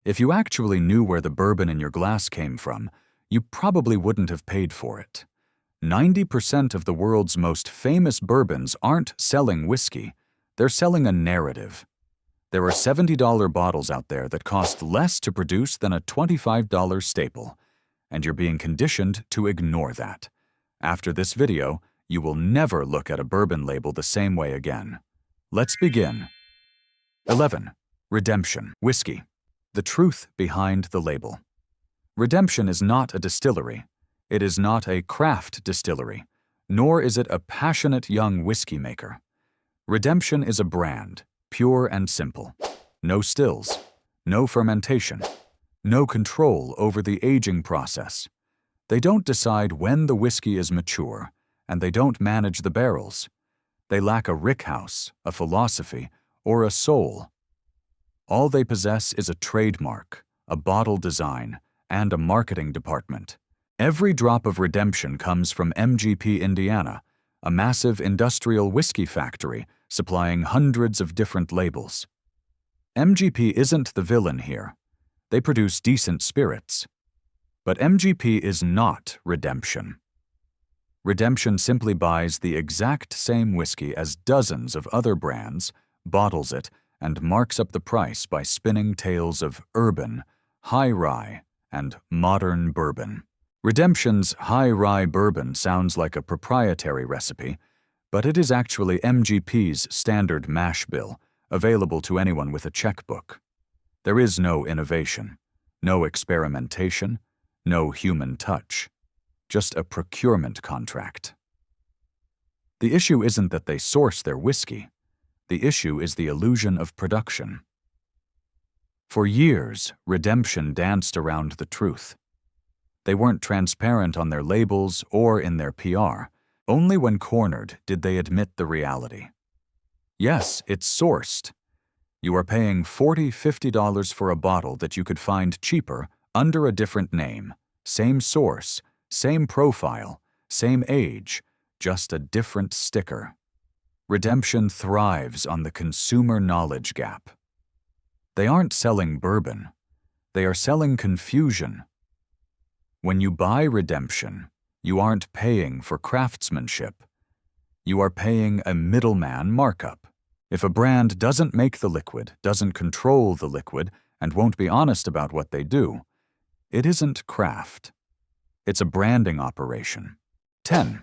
If you actually knew where the bourbon in your glass came from, you probably wouldn't have paid for it. 90% of the world's most famous bourbons aren't selling whiskey, they're selling a narrative. There are $70 bottles out there that cost less to produce than a $25 staple, and you're being conditioned to ignore that. After this video, you will never look at a bourbon label the same way again. Let's begin. 11. Redemption. Whiskey. The truth behind the label. Redemption is not a distillery. It is not a craft distillery, nor is it a passionate young whiskey maker. Redemption is a brand, pure and simple. No stills, no fermentation, no control over the aging process. They don't decide when the whiskey is mature, and they don't manage the barrels. They lack a rickhouse, a philosophy, or a soul. All they possess is a trademark, a bottle design, and a marketing department. Every drop of redemption comes from MGP, Indiana, a massive industrial whiskey factory supplying hundreds of different labels. MGP isn't the villain here. They produce decent spirits. But MGP is not Redemption. Redemption simply buys the exact same whiskey as dozens of other brands, bottles it, and marks up the price by spinning tales of urban, high rye, and modern bourbon. Redemption's high rye bourbon sounds like a proprietary recipe, but it is actually MGP's standard mash bill, available to anyone with a checkbook. There is no innovation, no experimentation, no human touch, just a procurement contract. The issue isn't that they source their whiskey. The issue is the illusion of production. For years, Redemption danced around the truth. They weren't transparent on their labels or in their PR. Only when cornered did they admit the reality. Yes, it's sourced. You are paying $40, $50 for a bottle that you could find cheaper under a different name, same source, same profile, same age, just a different sticker. Redemption thrives on the consumer knowledge gap. They aren't selling bourbon. They are selling confusion. When you buy Redemption, you aren't paying for craftsmanship. You are paying a middleman markup. If a brand doesn't make the liquid, doesn't control the liquid, and won't be honest about what they do, it isn't craft. It's a branding operation. 10.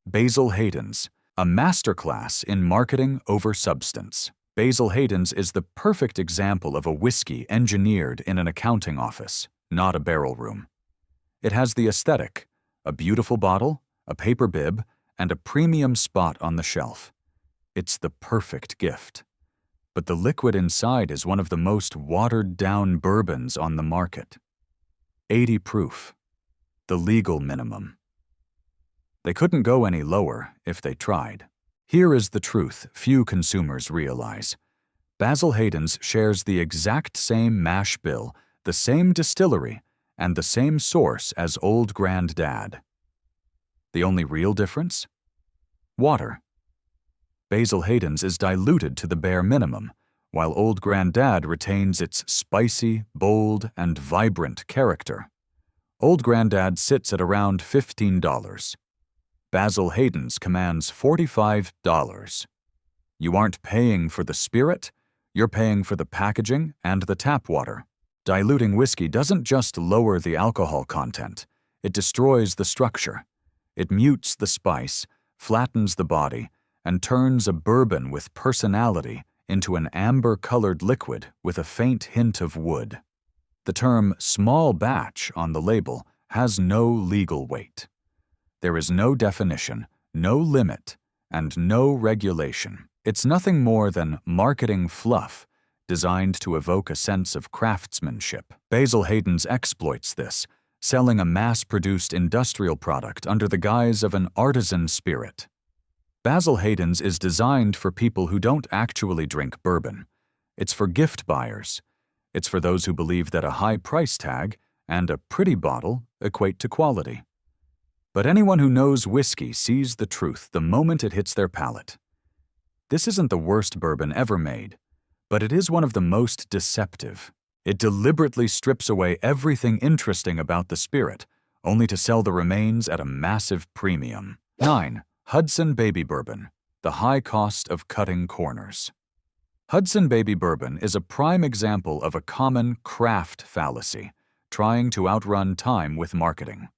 Basil Hayden's, a masterclass in marketing over substance. Basil Hayden's is the perfect example of a whiskey engineered in an accounting office, not a barrel room. It has the aesthetic, a beautiful bottle, a paper bib, and a premium spot on the shelf. It's the perfect gift. But the liquid inside is one of the most watered-down bourbons on the market. 80 proof, the legal minimum. They couldn't go any lower if they tried. Here is the truth few consumers realize. Basil Hayden's shares the exact same mash bill, the same distillery, and the same source as Old Granddad. The only real difference? Water. Basil Hayden's is diluted to the bare minimum, while Old Granddad retains its spicy, bold, and vibrant character. Old Granddad sits at around $15. Basil Hayden's commands $45. You aren't paying for the spirit, you're paying for the packaging and the tap water. Diluting whiskey doesn't just lower the alcohol content, it destroys the structure. It mutes the spice, flattens the body, and turns a bourbon with personality into an amber-colored liquid with a faint hint of wood. The term small batch on the label has no legal weight. There is no definition, no limit, and no regulation. It's nothing more than marketing fluff designed to evoke a sense of craftsmanship. Basil Hayden's exploits this, selling a mass-produced industrial product under the guise of an artisan spirit. Basil Hayden's is designed for people who don't actually drink bourbon. It's for gift buyers. It's for those who believe that a high price tag and a pretty bottle equate to quality. But anyone who knows whiskey sees the truth the moment it hits their palate. This isn't the worst bourbon ever made, but it is one of the most deceptive. It deliberately strips away everything interesting about the spirit, only to sell the remains at a massive premium. 9. Hudson Baby Bourbon, the high cost of cutting corners. Hudson Baby Bourbon is a prime example of a common craft fallacy, trying to outrun time with marketing.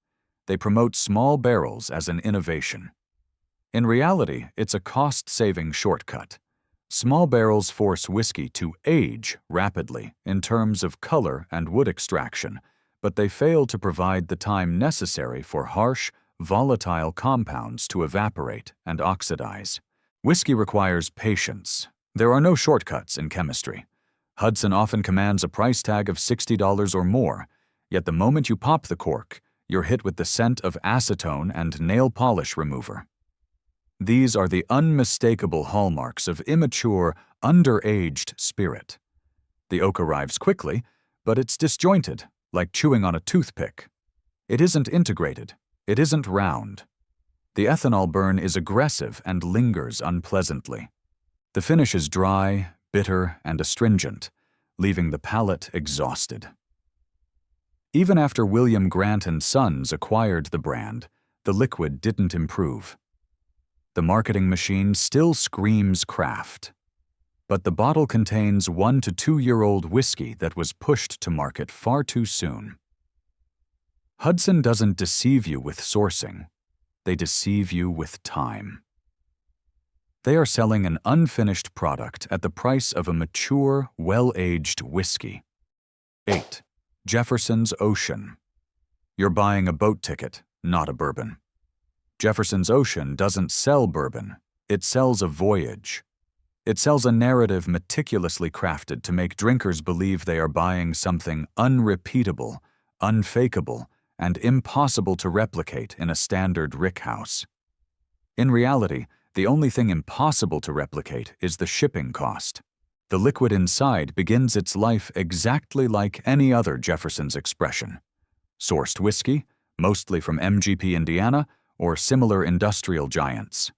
They promote small barrels as an innovation. In reality, it's a cost-saving shortcut. Small barrels force whiskey to age rapidly in terms of color and wood extraction, but they fail to provide the time necessary for harsh, volatile compounds to evaporate and oxidize. Whiskey requires patience. There are no shortcuts in chemistry. Hudson often commands a price tag of $60 or more, yet the moment you pop the cork, you're hit with the scent of acetone and nail polish remover. These are the unmistakable hallmarks of immature, underaged spirit. The oak arrives quickly, but it's disjointed, like chewing on a toothpick. It isn't integrated. It isn't round. The ethanol burn is aggressive and lingers unpleasantly. The finish is dry, bitter, and astringent, leaving the palate exhausted. Even after William Grant & Sons acquired the brand, the liquid didn't improve. The marketing machine still screams craft. But the bottle contains 1 to 2 year old whiskey that was pushed to market far too soon. Hudson doesn't deceive you with sourcing. They deceive you with time. They are selling an unfinished product at the price of a mature, well-aged whiskey. 8. Jefferson's Ocean. You're buying a boat ticket, not a bourbon. Jefferson's Ocean doesn't sell bourbon. It sells a voyage. It sells a narrative meticulously crafted to make drinkers believe they are buying something unrepeatable, unfakeable, and impossible to replicate in a standard rickhouse. In reality, the only thing impossible to replicate is the shipping cost. The liquid inside begins its life exactly like any other Jefferson's expression. Sourced whiskey, mostly from MGP Indiana, or similar industrial giants.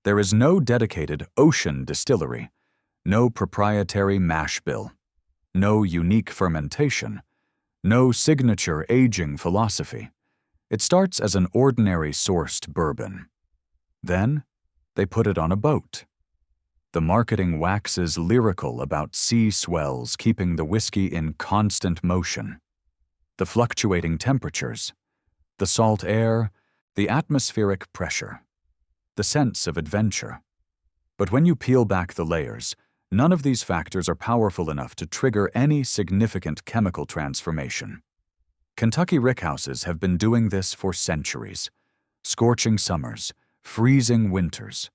There is no dedicated ocean distillery, no proprietary mash bill, no unique fermentation, no signature aging philosophy. It starts as an ordinary sourced bourbon. Then, they put it on a boat. The marketing waxes lyrical about sea swells keeping the whiskey in constant motion. The fluctuating temperatures, the salt air, the atmospheric pressure, the sense of adventure. But when you peel back the layers, none of these factors are powerful enough to trigger any significant chemical transformation. Kentucky rickhouses have been doing this for centuries. Scorching summers, freezing winters.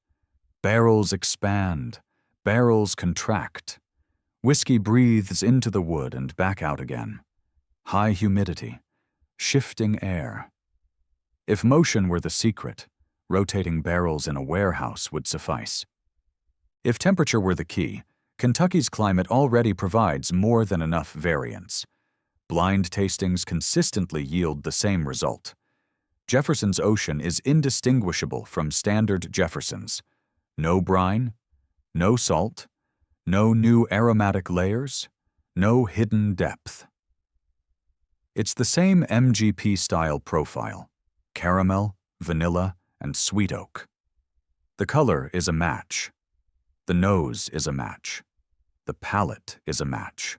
Barrels expand, barrels contract. Whiskey breathes into the wood and back out again. High humidity, shifting air. If motion were the secret, rotating barrels in a warehouse would suffice. If temperature were the key, Kentucky's climate already provides more than enough variance. Blind tastings consistently yield the same result. Jefferson's Ocean is indistinguishable from standard Jefferson's. No brine, no salt, no new aromatic layers, no hidden depth. It's the same MGP-style profile: caramel, vanilla, and sweet oak. The color is a match. The nose is a match. The palate is a match.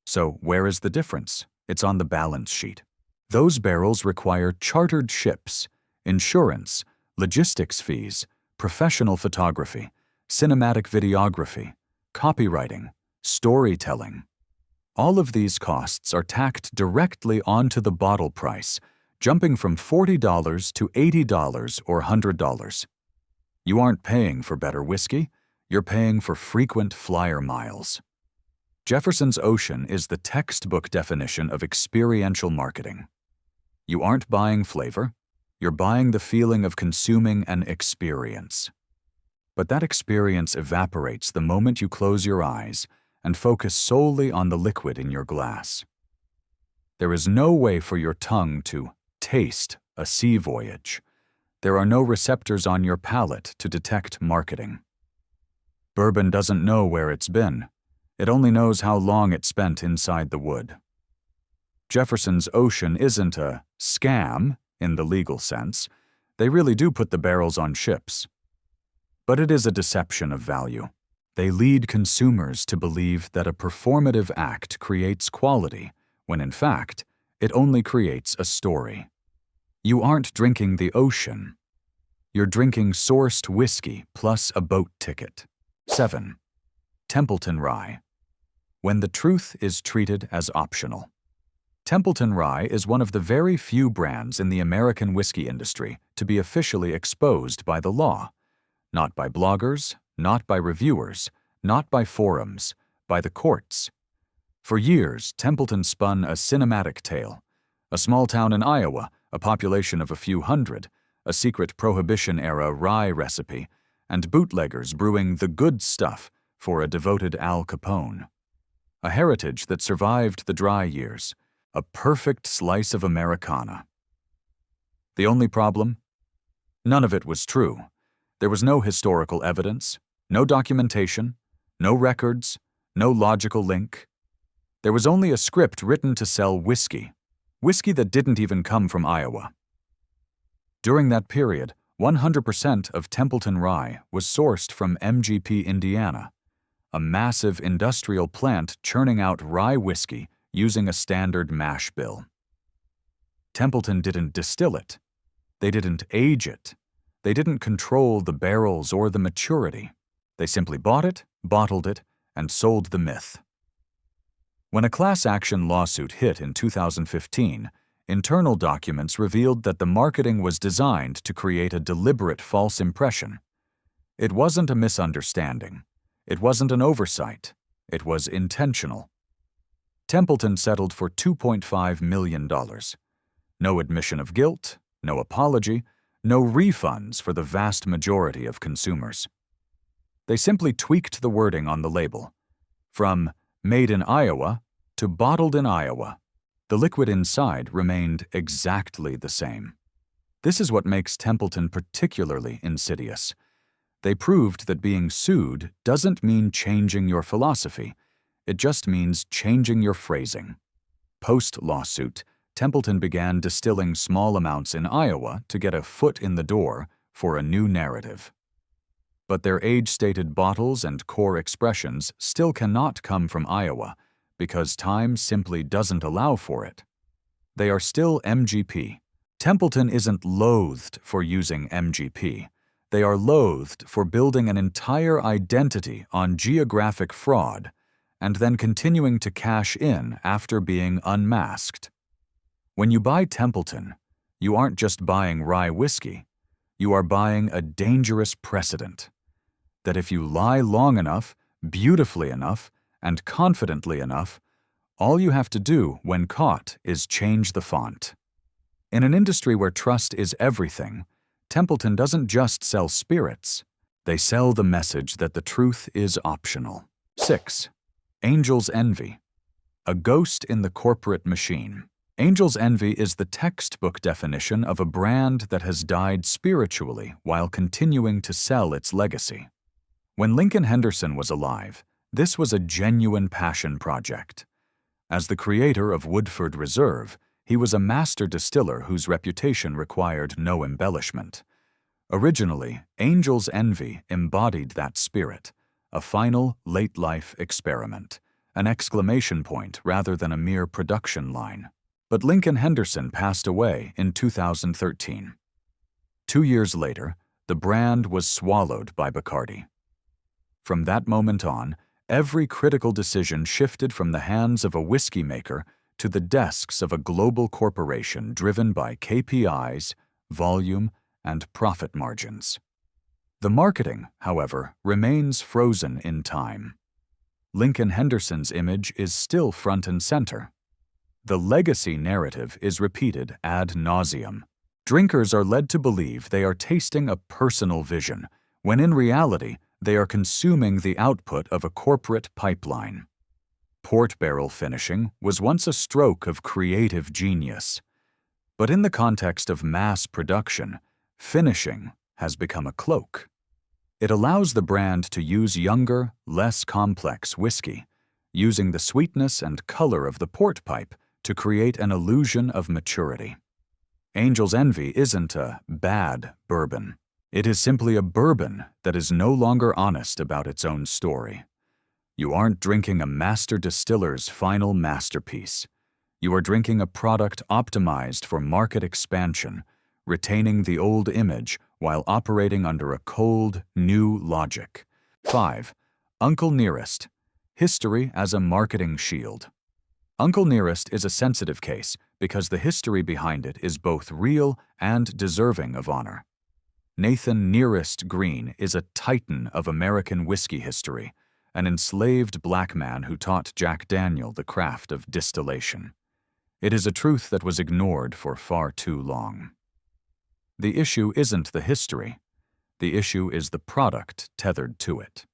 So where is the difference? It's on the balance sheet. Those barrels require chartered ships, insurance, logistics fees, professional photography, cinematic videography, copywriting, storytelling. All of these costs are tacked directly onto the bottle price, jumping from $40 to $80 or $100. You aren't paying for better whiskey, you're paying for frequent flyer miles. Jefferson's Ocean is the textbook definition of experiential marketing. You aren't buying flavor, you're buying the feeling of consuming an experience. But that experience evaporates the moment you close your eyes and focus solely on the liquid in your glass. There is no way for your tongue to taste a sea voyage. There are no receptors on your palate to detect marketing. Bourbon doesn't know where it's been. It only knows how long it spent inside the wood. Jefferson's Ocean isn't a scam in the legal sense. They really do put the barrels on ships. But it is a deception of value. They lead consumers to believe that a performative act creates quality, when in fact, it only creates a story. You aren't drinking the ocean. You're drinking sourced whiskey plus a boat ticket. 7. Templeton Rye. When the truth is treated as optional. Templeton Rye is one of the very few brands in the American whiskey industry to be officially exposed by the law. Not by bloggers, not by reviewers, not by forums, by the courts. For years, Templeton spun a cinematic tale. A small town in Iowa, a population of a few hundred, a secret Prohibition-era rye recipe, and bootleggers brewing the good stuff for a devoted Al Capone. A heritage that survived the dry years, a perfect slice of Americana. The only problem? None of it was true. There was no historical evidence, no documentation, no records, no logical link. There was only a script written to sell whiskey that didn't even come from Iowa. During that period, 100% of Templeton Rye was sourced from MGP, Indiana, a massive industrial plant churning out rye whiskey using a standard mash bill. Templeton didn't distill it. They didn't age it. They didn't control the barrels or the maturity. They simply bought it, bottled it, and sold the myth. When a class action lawsuit hit in 2015, internal documents revealed that the marketing was designed to create a deliberate false impression. It wasn't a misunderstanding. It wasn't an oversight. It was intentional. Templeton settled for $2.5 million. No admission of guilt, no apology, no refunds for the vast majority of consumers. They simply tweaked the wording on the label. From "Made in Iowa" to "Bottled in Iowa." The liquid inside remained exactly the same. This is what makes Templeton particularly insidious. They proved that being sued doesn't mean changing your philosophy. It just means changing your phrasing. Post-lawsuit, Templeton began distilling small amounts in Iowa to get a foot in the door for a new narrative. But their age-stated bottles and core expressions still cannot come from Iowa because time simply doesn't allow for it. They are still MGP. Templeton isn't loathed for using MGP. They are loathed for building an entire identity on geographic fraud and then continuing to cash in after being unmasked. When you buy Templeton, you aren't just buying rye whiskey. You are buying a dangerous precedent that if you lie long enough, beautifully enough, and confidently enough, all you have to do when caught is change the font. In an industry where trust is everything, Templeton doesn't just sell spirits. They sell the message that the truth is optional. 6. Angel's Envy. A ghost in the corporate machine. Angel's Envy is the textbook definition of a brand that has died spiritually while continuing to sell its legacy. When Lincoln Henderson was alive, this was a genuine passion project. As the creator of Woodford Reserve, he was a master distiller whose reputation required no embellishment. Originally, Angel's Envy embodied that spirit, a final, late-life experiment, an exclamation point rather than a mere production line. But Lincoln Henderson passed away in 2013. 2 years later, the brand was swallowed by Bacardi. From that moment on, every critical decision shifted from the hands of a whiskey maker to the desks of a global corporation driven by KPIs, volume, and profit margins. The marketing, however, remains frozen in time. Lincoln Henderson's image is still front and center. The legacy narrative is repeated ad nauseum. Drinkers are led to believe they are tasting a personal vision, when in reality, they are consuming the output of a corporate pipeline. Port barrel finishing was once a stroke of creative genius. But in the context of mass production, finishing has become a cloak. It allows the brand to use younger, less complex whiskey, using the sweetness and color of the port pipe to create an illusion of maturity. Angel's Envy isn't a bad bourbon. It is simply a bourbon that is no longer honest about its own story. You aren't drinking a master distiller's final masterpiece. You are drinking a product optimized for market expansion, retaining the old image while operating under a cold, new logic. 5. Uncle Nearest. History as a marketing shield. Uncle Nearest is a sensitive case because the history behind it is both real and deserving of honor. Nathan Nearest Green is a titan of American whiskey history, an enslaved black man who taught Jack Daniel the craft of distillation. It is a truth that was ignored for far too long. The issue isn't the history. The issue is the product tethered to it.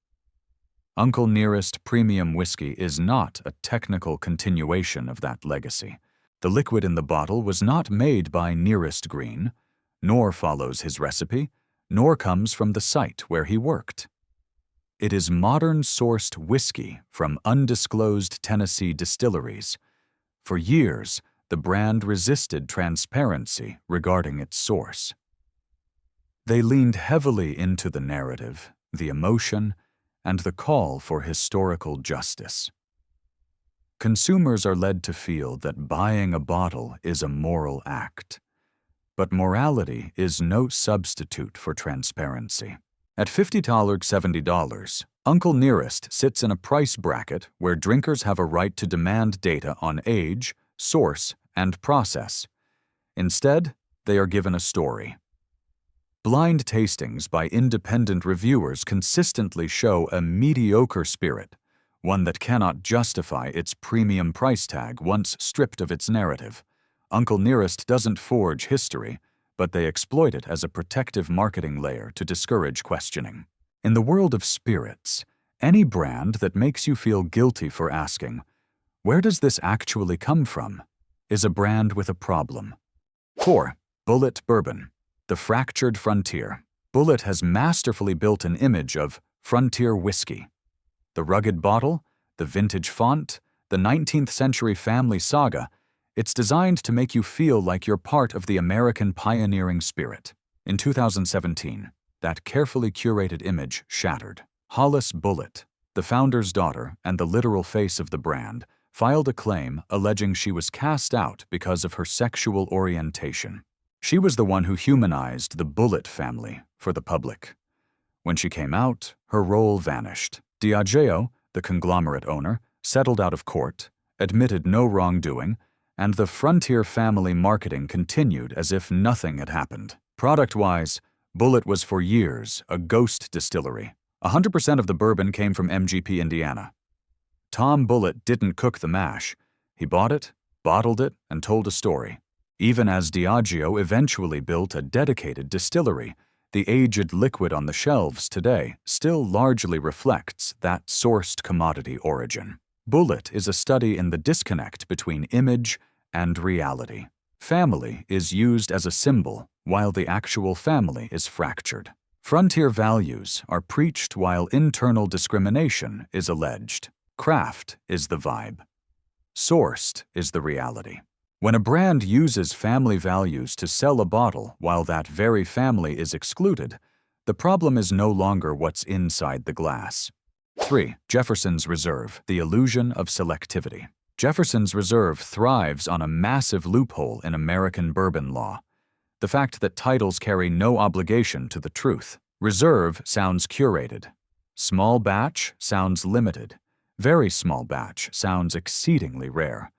Uncle Nearest Premium Whiskey is not a technical continuation of that legacy. The liquid in the bottle was not made by Nearest Green, nor follows his recipe, nor comes from the site where he worked. It is modern-sourced whiskey from undisclosed Tennessee distilleries. For years, the brand resisted transparency regarding its source. They leaned heavily into the narrative, the emotion, and the call for historical justice. Consumers are led to feel that buying a bottle is a moral act. But morality is no substitute for transparency. At $50–$70, Uncle Nearest sits in a price bracket where drinkers have a right to demand data on age, source, and process. Instead, they are given a story. Blind tastings by independent reviewers consistently show a mediocre spirit, one that cannot justify its premium price tag once stripped of its narrative. Uncle Nearest doesn't forge history, but they exploit it as a protective marketing layer to discourage questioning. In the world of spirits, any brand that makes you feel guilty for asking, "Where does this actually come from?" is a brand with a problem. 4. Bulleit Bourbon. The fractured frontier. Bulleit has masterfully built an image of frontier whiskey. The rugged bottle, the vintage font, the 19th century family saga, it's designed to make you feel like you're part of the American pioneering spirit. In 2017, that carefully curated image shattered. Hollis Bulleit, the founder's daughter and the literal face of the brand, filed a claim alleging she was cast out because of her sexual orientation. She was the one who humanized the Bulleit family for the public. When she came out, her role vanished. Diageo, the conglomerate owner, settled out of court, admitted no wrongdoing, and the Frontier family marketing continued as if nothing had happened. Product-wise, Bulleit was for years a ghost distillery. 100% of the bourbon came from MGP, Indiana. Tom Bulleit didn't cook the mash. He bought it, bottled it, and told a story. Even as Diageo eventually built a dedicated distillery, the aged liquid on the shelves today still largely reflects that sourced commodity origin. Bulleit is a study in the disconnect between image and reality. Family is used as a symbol, while the actual family is fractured. Frontier values are preached while internal discrimination is alleged. Craft is the vibe. Sourced is the reality. When a brand uses family values to sell a bottle while that very family is excluded, the problem is no longer what's inside the glass. 3. Jefferson's Reserve, the illusion of selectivity. Jefferson's Reserve thrives on a massive loophole in American bourbon law: the fact that titles carry no obligation to the truth. Reserve sounds curated. Small batch sounds limited. Very small batch sounds exceedingly rare.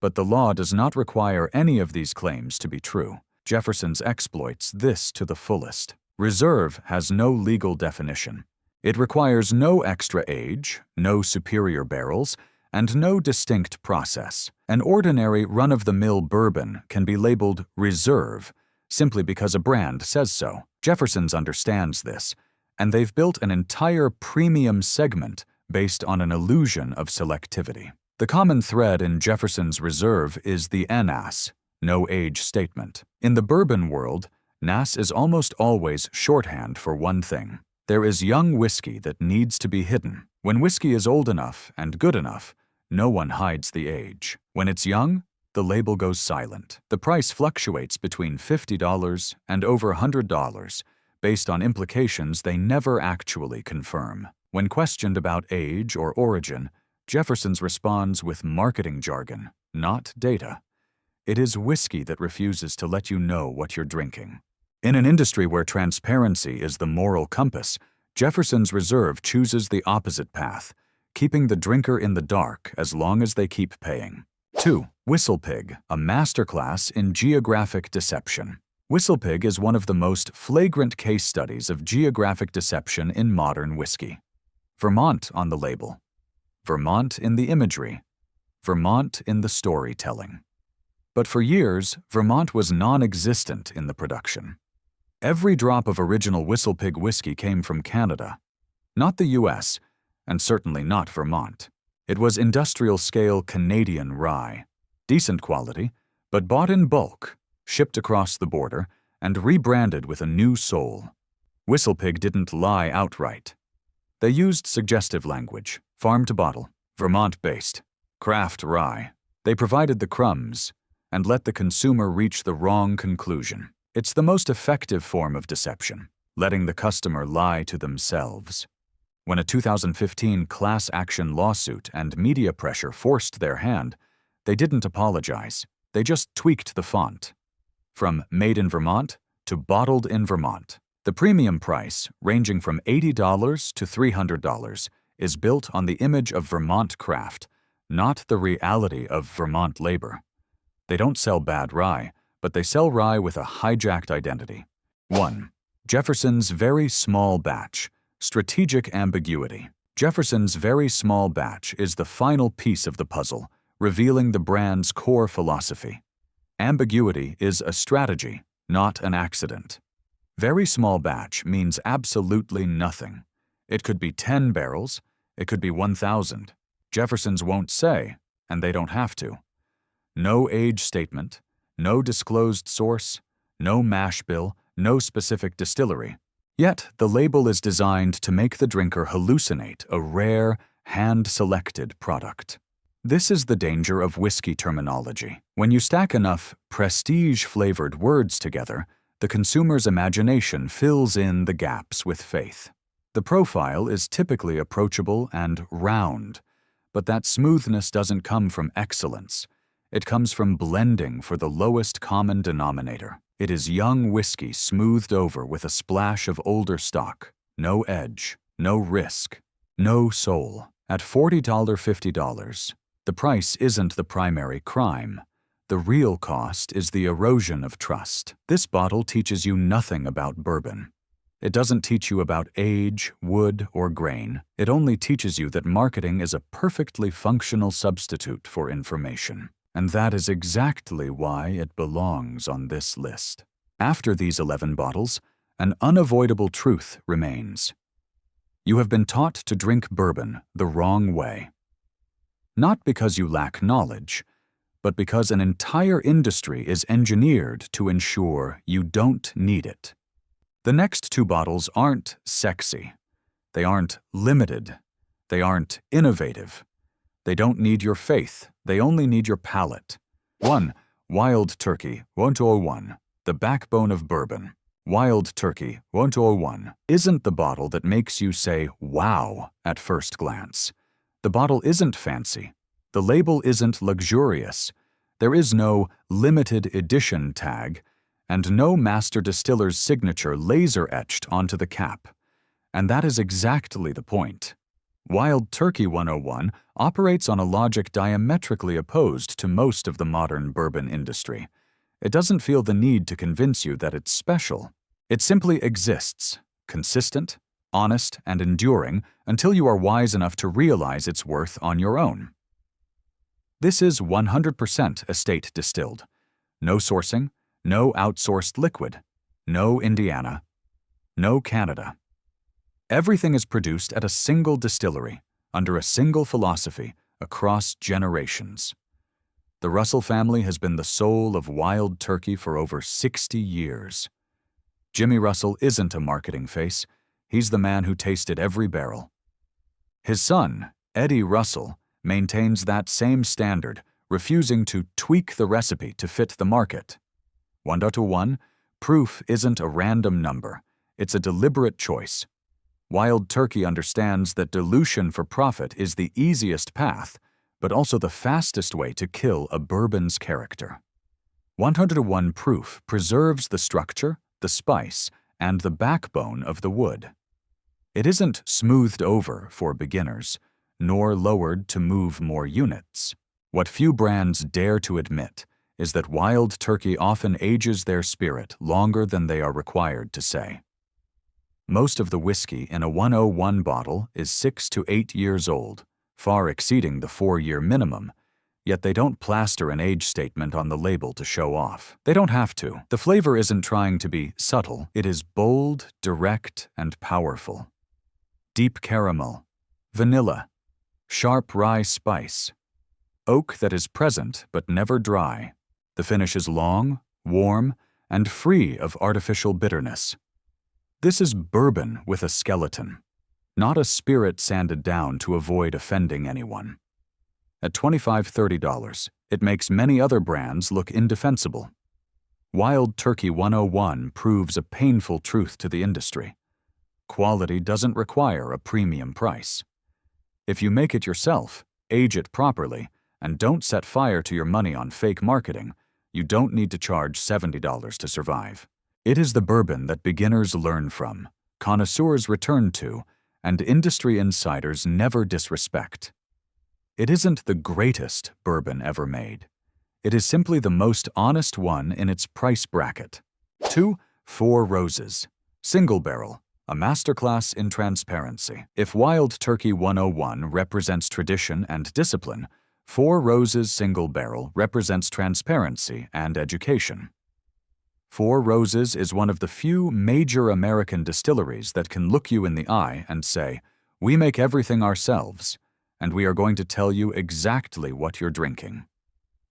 But the law does not require any of these claims to be true. Jefferson's exploits this to the fullest. Reserve has no legal definition. It requires no extra age, no superior barrels, and no distinct process. An ordinary run-of-the-mill bourbon can be labeled Reserve simply because a brand says so. Jefferson's understands this, and they've built an entire premium segment based on an illusion of selectivity. The common thread in Jefferson's Reserve is the NAS, no age statement. In the bourbon world, NAS is almost always shorthand for one thing. There is young whiskey that needs to be hidden. When whiskey is old enough and good enough, No one hides the age. When it's young, the label goes silent. The price fluctuates between $50 and over $100 based on implications they never actually confirm. When questioned about age or origin, Jefferson's responds with marketing jargon, not data. It is whiskey that refuses to let you know what you're drinking. In an industry where transparency is the moral compass, Jefferson's Reserve chooses the opposite path, keeping the drinker in the dark as long as they keep paying. 2. Whistlepig, a masterclass in geographic deception. Whistlepig is one of the most flagrant case studies of geographic deception in modern whiskey. Vermont on the label. Vermont in the imagery. Vermont in the storytelling. But for years, Vermont was non-existent in the production. Every drop of original Whistlepig whiskey came from Canada, not the US, and certainly not Vermont. It was industrial-scale Canadian rye, decent quality, but bought in bulk, shipped across the border, and rebranded with a new soul. Whistlepig didn't lie outright. They used suggestive language, farm to bottle, Vermont-based, craft rye. They provided the crumbs and let the consumer reach the wrong conclusion. It's the most effective form of deception, letting the customer lie to themselves. When a 2015 class action lawsuit and media pressure forced their hand, they didn't apologize. They just tweaked the font. From Made in Vermont to Bottled in Vermont. The premium price, ranging from $80 to $300, is built on the image of Vermont craft, not the reality of Vermont labor. They don't sell bad rye, but they sell rye with a hijacked identity. 1. Jefferson's Very Small Batch. Strategic ambiguity. Jefferson's Very Small Batch is the final piece of the puzzle, revealing the brand's core philosophy. Ambiguity is a strategy, not an accident. Very small batch means absolutely nothing. It could be 10 barrels, it could be 1,000. Jefferson's won't say, and they don't have to. No age statement, no disclosed source, no mash bill, no specific distillery. Yet, the label is designed to make the drinker hallucinate a rare, hand-selected product. This is the danger of whiskey terminology. When you stack enough prestige-flavored words together, the consumer's imagination fills in the gaps with faith. The profile is typically approachable and round, but that smoothness doesn't come from excellence. It comes from blending for the lowest common denominator. It is young whiskey smoothed over with a splash of older stock. No edge, no risk, no soul. At $40, $50, the price isn't the primary crime. The real cost is the erosion of trust. This bottle teaches you nothing about bourbon. It doesn't teach you about age, wood, or grain. It only teaches you that marketing is a perfectly functional substitute for information. And that is exactly why it belongs on this list. After these 11 bottles, an unavoidable truth remains. You have been taught to drink bourbon the wrong way. Not because you lack knowledge, but because an entire industry is engineered to ensure you don't need it. The next 2 bottles aren't sexy. They aren't limited. They aren't innovative. They don't need your faith. They only need your palate. 1. Wild Turkey 101, the backbone of bourbon. Wild Turkey 101 isn't the bottle that makes you say, wow, at first glance. The bottle isn't fancy. The label isn't luxurious. There is no limited edition tag, and no master distiller's signature laser-etched onto the cap. And that is exactly the point. Wild Turkey 101 operates on a logic diametrically opposed to most of the modern bourbon industry. It doesn't feel the need to convince you that it's special. It simply exists, consistent, honest, and enduring until you are wise enough to realize its worth on your own. This is 100% estate distilled. No sourcing, no outsourced liquid, no Indiana, no Canada. Everything is produced at a single distillery, under a single philosophy, across generations. The Russell family has been the soul of Wild Turkey for over 60 years. Jimmy Russell isn't a marketing face. He's the man who tasted every barrel. His son, Eddie Russell, maintains that same standard, refusing to tweak the recipe to fit the market. 1:1, proof isn't a random number, it's a deliberate choice. Wild Turkey understands that dilution for profit is the easiest path, but also the fastest way to kill a bourbon's character. 1:1 proof preserves the structure, the spice, and the backbone of the wood. It isn't smoothed over for beginners, nor lowered to move more units. What few brands dare to admit is that Wild Turkey often ages their spirit longer than they are required to say. Most of the whiskey in a 101 bottle is 6 to 8 years old, far exceeding the 4-year minimum, yet they don't plaster an age statement on the label to show off. They don't have to. The flavor isn't trying to be subtle, it is bold, direct, and powerful. Deep caramel, vanilla, sharp rye spice, oak that is present but never dry. The finish is long, warm, and free of artificial bitterness. This is bourbon with a skeleton, not a spirit sanded down to avoid offending anyone. At $25–30, it makes many other brands look indefensible. Wild Turkey 101 proves a painful truth to the industry. Quality doesn't require a premium price. If you make it yourself, age it properly, and don't set fire to your money on fake marketing, you don't need to charge $70 to survive. It is the bourbon that beginners learn from, connoisseurs return to, and industry insiders never disrespect. It isn't the greatest bourbon ever made. It is simply the most honest one in its price bracket. 2. Four Roses. Single barrel. A masterclass in transparency. If Wild Turkey 101 represents tradition and discipline, Four Roses Single Barrel represents transparency and education. Four Roses is one of the few major American distilleries that can look you in the eye and say, "We make everything ourselves, and we are going to tell you exactly what you're drinking."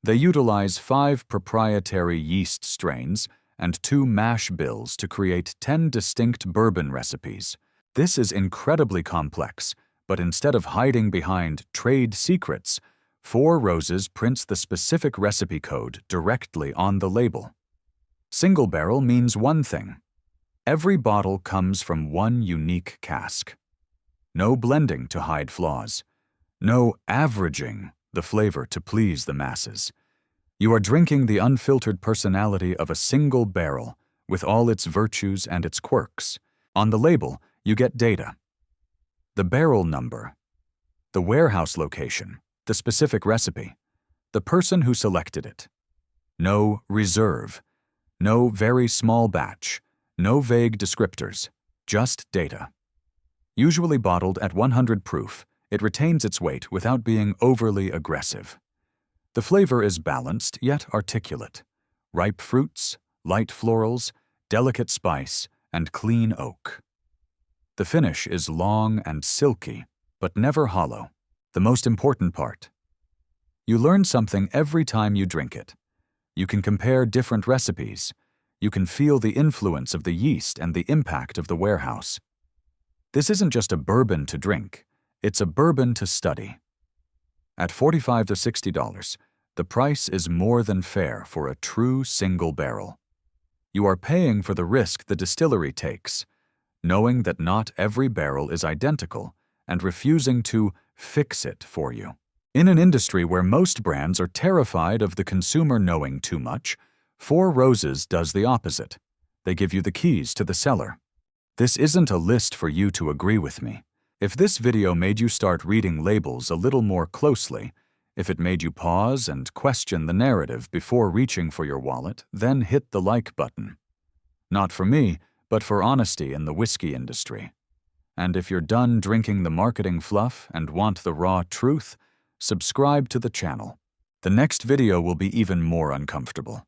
They utilize 5 proprietary yeast strains and 2 mash bills to create 10 distinct bourbon recipes. This is incredibly complex, but instead of hiding behind trade secrets, Four Roses prints the specific recipe code directly on the label. Single barrel means one thing. Every bottle comes from one unique cask. No blending to hide flaws. No averaging the flavor to please the masses. You are drinking the unfiltered personality of a single barrel with all its virtues and its quirks. On the label, you get data. The barrel number, the warehouse location, the specific recipe, the person who selected it. No reserve, no very small batch, no vague descriptors, just data. Usually bottled at 100 proof, it retains its weight without being overly aggressive. The flavor is balanced yet articulate. Ripe fruits, light florals, delicate spice, and clean oak. The finish is long and silky, but never hollow. The most important part. You learn something every time you drink it. You can compare different recipes. You can feel the influence of the yeast and the impact of the warehouse. This isn't just a bourbon to drink, it's a bourbon to study. At $45 to $60, the price is more than fair for a true single barrel. You are paying for the risk the distillery takes, knowing that not every barrel is identical and refusing to fix it for you. In an industry where most brands are terrified of the consumer knowing too much, Four Roses does the opposite. They give you the keys to the cellar. This isn't a list for you to agree with me. If this video made you start reading labels a little more closely, if it made you pause and question the narrative before reaching for your wallet, then hit the like button. Not for me, but for honesty in the whiskey industry. And if you're done drinking the marketing fluff and want the raw truth, subscribe to the channel. The next video will be even more uncomfortable.